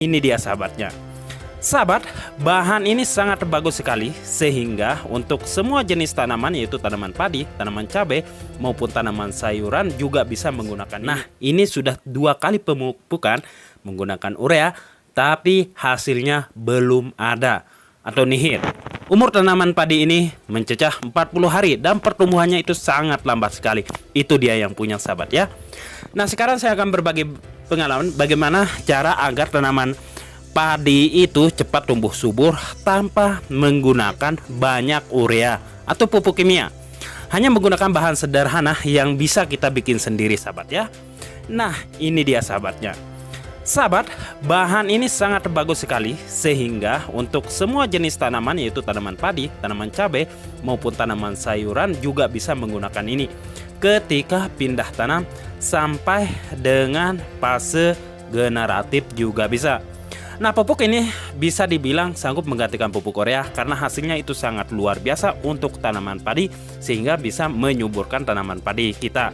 Ini dia sahabatnya. Sahabat, bahan ini sangat bagus sekali sehingga untuk semua jenis tanaman yaitu tanaman padi, tanaman cabai maupun tanaman sayuran juga bisa menggunakan. Nah, ini sudah 2 kali pemupukan menggunakan urea, tapi hasilnya belum ada atau nihil. Umur tanaman padi ini mencecah 40 hari dan pertumbuhannya itu sangat lambat sekali. Itu dia yang punya sahabat ya. Nah, sekarang saya akan berbagi pengalaman bagaimana cara agar tanaman padi itu cepat tumbuh subur tanpa menggunakan banyak urea atau pupuk kimia. Hanya menggunakan bahan sederhana yang bisa kita bikin sendiri sahabat ya. Nah, ini dia sahabatnya. Sahabat, bahan ini sangat bagus sekali sehingga untuk semua jenis tanaman yaitu tanaman padi, tanaman cabai maupun tanaman sayuran juga bisa menggunakan ini ketika pindah tanam sampai dengan fase generatif juga bisa. Nah, pupuk ini bisa dibilang sanggup menggantikan pupuk urea karena hasilnya itu sangat luar biasa untuk tanaman padi sehingga bisa menyuburkan tanaman padi kita,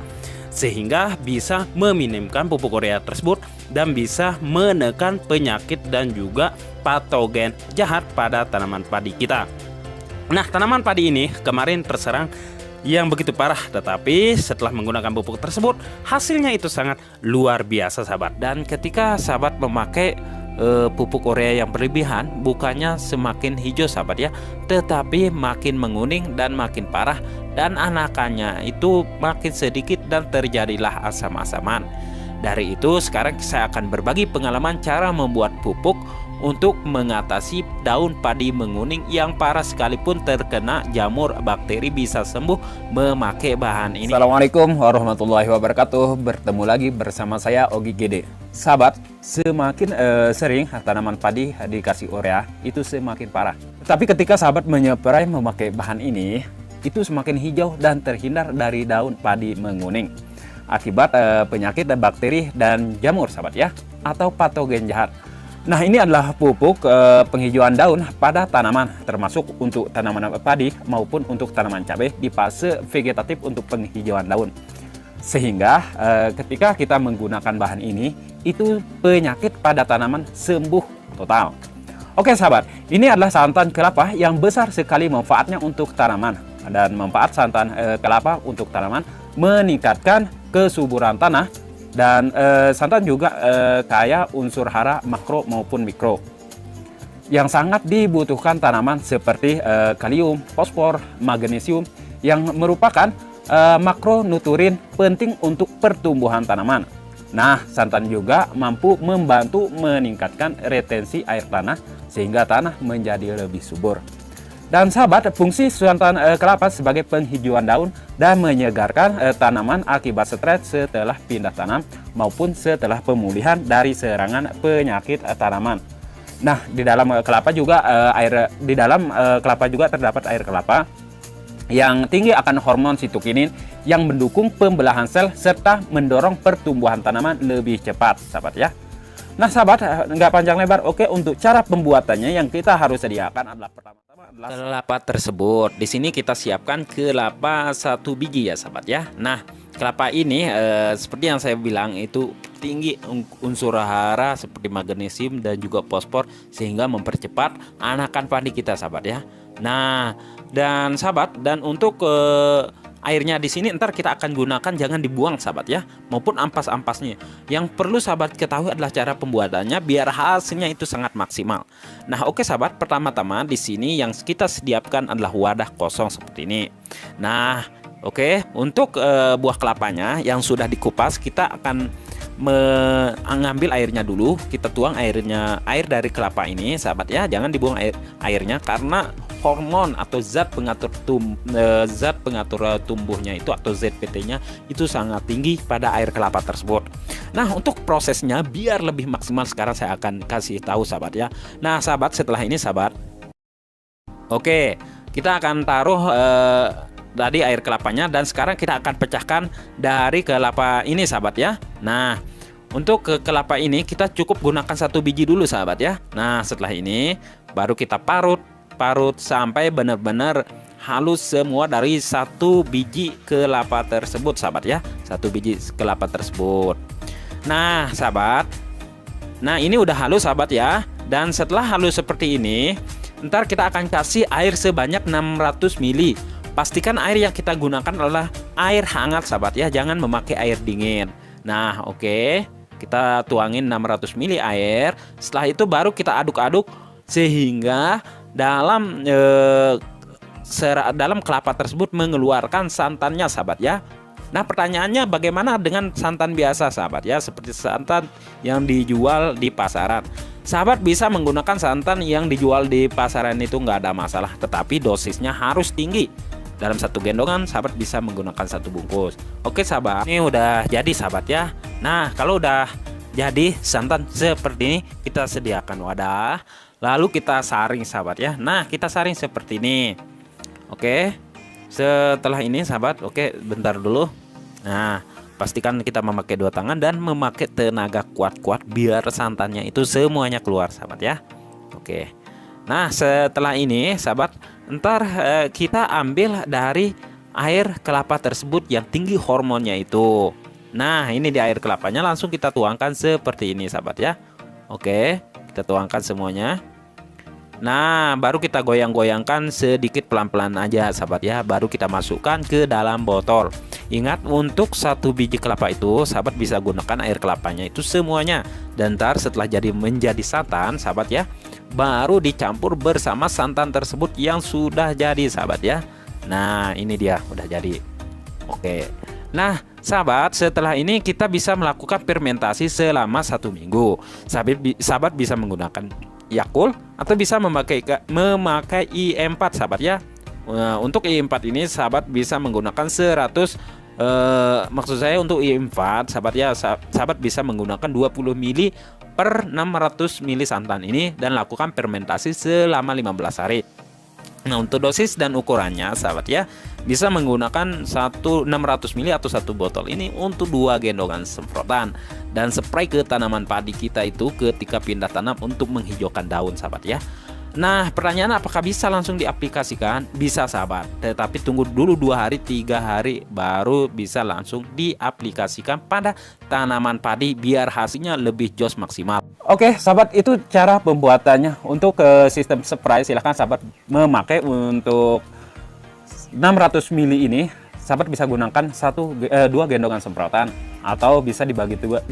sehingga bisa meminimkan pupuk urea tersebut dan bisa menekan penyakit dan juga patogen jahat pada tanaman padi kita. Nah, tanaman padi ini kemarin terserang yang begitu parah, tetapi setelah menggunakan pupuk tersebut hasilnya itu sangat luar biasa sahabat. Dan ketika sahabat memakai pupuk urea yang berlebihan, bukannya semakin hijau sahabat ya, tetapi makin menguning dan makin parah, dan anakannya itu makin sedikit dan terjadilah asam-asaman. Dari itu sekarang saya akan berbagi pengalaman cara membuat pupuk untuk mengatasi daun padi menguning yang parah sekalipun terkena jamur bakteri bisa sembuh memakai bahan ini. Assalamualaikum warahmatullahi wabarakatuh. Bertemu lagi bersama saya Ogi Gede. Sahabat, semakin sering tanaman padi dikasih urea itu semakin parah. Tapi ketika sahabat menyeprai memakai bahan ini, itu semakin hijau dan terhindar dari daun padi menguning akibat penyakit dan bakteri dan jamur sahabat ya, atau patogen jahat. Nah, ini adalah pupuk penghijauan daun pada tanaman, termasuk untuk tanaman padi maupun untuk tanaman cabai di fase vegetatif untuk penghijauan daun. Sehingga ketika kita menggunakan bahan ini, itu penyakit pada tanaman sembuh total. Oke sahabat, ini adalah santan kelapa yang besar sekali manfaatnya untuk tanaman. Dan manfaat santan kelapa untuk tanaman meningkatkan kesuburan tanah. Dan santan juga kaya unsur hara makro maupun mikro yang sangat dibutuhkan tanaman seperti kalium, fosfor, magnesium yang merupakan makronutrien penting untuk pertumbuhan tanaman. Nah, santan juga mampu membantu meningkatkan retensi air tanah sehingga tanah menjadi lebih subur. Dan sahabat, fungsi santan kelapa sebagai penghijauan daun dan menyegarkan tanaman akibat stres setelah pindah tanam maupun setelah pemulihan dari serangan penyakit tanaman. Nah, di dalam kelapa juga kelapa juga terdapat air kelapa yang tinggi akan hormon sitokinin yang mendukung pembelahan sel serta mendorong pertumbuhan tanaman lebih cepat, sahabat ya. Nah sahabat, nggak panjang lebar. Oke, untuk cara pembuatannya yang kita harus sediakan adalah pertama-tama adalah kelapa tersebut. Di sini kita siapkan kelapa 1 biji ya sahabat ya. Nah, kelapa ini seperti yang saya bilang itu tinggi unsur hara seperti magnesium dan juga fosfor sehingga mempercepat anakan padi kita sahabat ya. Nah, dan sahabat, dan untuk airnya di sini ntar kita akan gunakan, jangan dibuang sahabat ya, maupun ampas-ampasnya. Yang perlu sahabat ketahui adalah cara pembuatannya biar hasilnya itu sangat maksimal. Nah, oke sahabat, pertama-tama di sini yang kita sediakan adalah wadah kosong seperti ini. Nah, oke, untuk buah kelapanya yang sudah dikupas, kita akan mengambil airnya dulu. Kita tuang air dari kelapa ini sahabat ya, jangan dibuang airnya karena hormon atau zat pengatur tumbuhnya itu atau ZPT-nya itu sangat tinggi pada air kelapa tersebut. Nah, untuk prosesnya biar lebih maksimal sekarang saya akan kasih tahu sahabat ya. Nah sahabat, setelah ini sahabat, oke, kita akan taruh tadi air kelapanya dan sekarang kita akan pecahkan dari kelapa ini sahabat ya. Nah, untuk ke kelapa ini kita cukup gunakan 1 biji dulu sahabat ya. Nah, setelah ini baru kita parut sampai benar-benar halus semua dari 1 biji kelapa tersebut sahabat ya, 1 biji kelapa tersebut. Nah sahabat, Nah, ini udah halus sahabat ya. Dan setelah halus seperti ini, ntar kita akan kasih air sebanyak 600 ml. Pastikan air yang kita gunakan adalah air hangat sahabat ya, jangan memakai air dingin. Nah, oke. Kita tuangin 600 ml air. Setelah itu baru kita aduk-aduk sehingga dalam dalam kelapa tersebut mengeluarkan santannya sahabat ya. Nah, pertanyaannya bagaimana dengan santan biasa sahabat ya, seperti santan yang dijual di pasaran. Sahabat bisa menggunakan santan yang dijual di pasaran itu nggak ada masalah, tetapi dosisnya harus tinggi. Dalam satu gendongan sahabat bisa menggunakan 1 bungkus. Oke sahabat, ini udah jadi sahabat ya. Nah, kalau udah jadi santan seperti ini, kita sediakan wadah, lalu kita saring sahabat ya. Nah, kita saring seperti ini. Oke, setelah ini sahabat, oke bentar dulu. Nah, pastikan kita memakai 2 tangan dan memakai tenaga kuat-kuat biar santannya itu semuanya keluar sahabat ya. Oke. Nah, setelah ini sahabat, ntar kita ambil dari air kelapa tersebut yang tinggi hormonnya itu. Nah, ini di air kelapanya langsung kita tuangkan seperti ini sahabat ya. Oke, kita tuangkan semuanya. Nah, baru kita goyang-goyangkan sedikit pelan-pelan aja sahabat ya. Baru kita masukkan ke dalam botol. Ingat, untuk 1 biji kelapa itu sahabat bisa gunakan air kelapanya itu semuanya. Dan ntar setelah menjadi santan sahabat ya, baru dicampur bersama santan tersebut yang sudah jadi sahabat ya. Nah, ini dia udah jadi. Oke. Nah sahabat, setelah ini kita bisa melakukan fermentasi selama 1 minggu. Sahabat bisa menggunakan Yakult atau bisa memakai IE4 sahabat ya. Untuk IE4 ini sahabat bisa menggunakan 100 maksud saya untuk IE4 sahabat ya, sahabat bisa menggunakan 20 ml per 600 ml santan ini dan lakukan fermentasi selama 15 hari. Nah, untuk dosis dan ukurannya sahabat ya, bisa menggunakan 600 ml atau 1 botol ini untuk 2 gendongan semprotan dan spray ke tanaman padi kita itu ketika pindah tanam untuk menghijaukan daun sahabat ya. Nah, pertanyaan apakah bisa langsung diaplikasikan? Bisa sahabat, tetapi tunggu dulu 2 hari 3 hari baru bisa langsung diaplikasikan pada tanaman padi biar hasilnya lebih jos maksimal. Oke sahabat, itu cara pembuatannya. Untuk sistem spray silahkan sahabat memakai untuk 600 ml ini. Sahabat bisa gunakan 2 gendongan semprotan atau bisa dibagi 2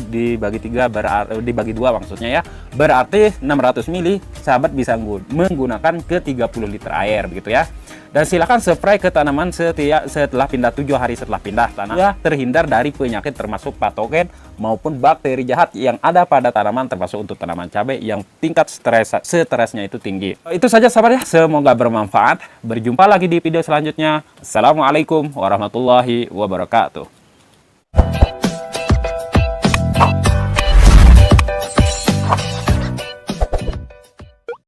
maksudnya ya. Berarti 600 ml sahabat bisa menggunakan ke 30 liter air begitu ya. Dan silakan spray ke tanaman setelah pindah 7 hari setelah pindah tanam ya, terhindar dari penyakit termasuk patogen maupun bakteri jahat yang ada pada tanaman, termasuk untuk tanaman cabai yang tingkat stresnya itu tinggi. Itu saja sahabat ya, semoga bermanfaat. Berjumpa lagi di video selanjutnya. Assalamualaikum warahmatullahi wabarakatuh.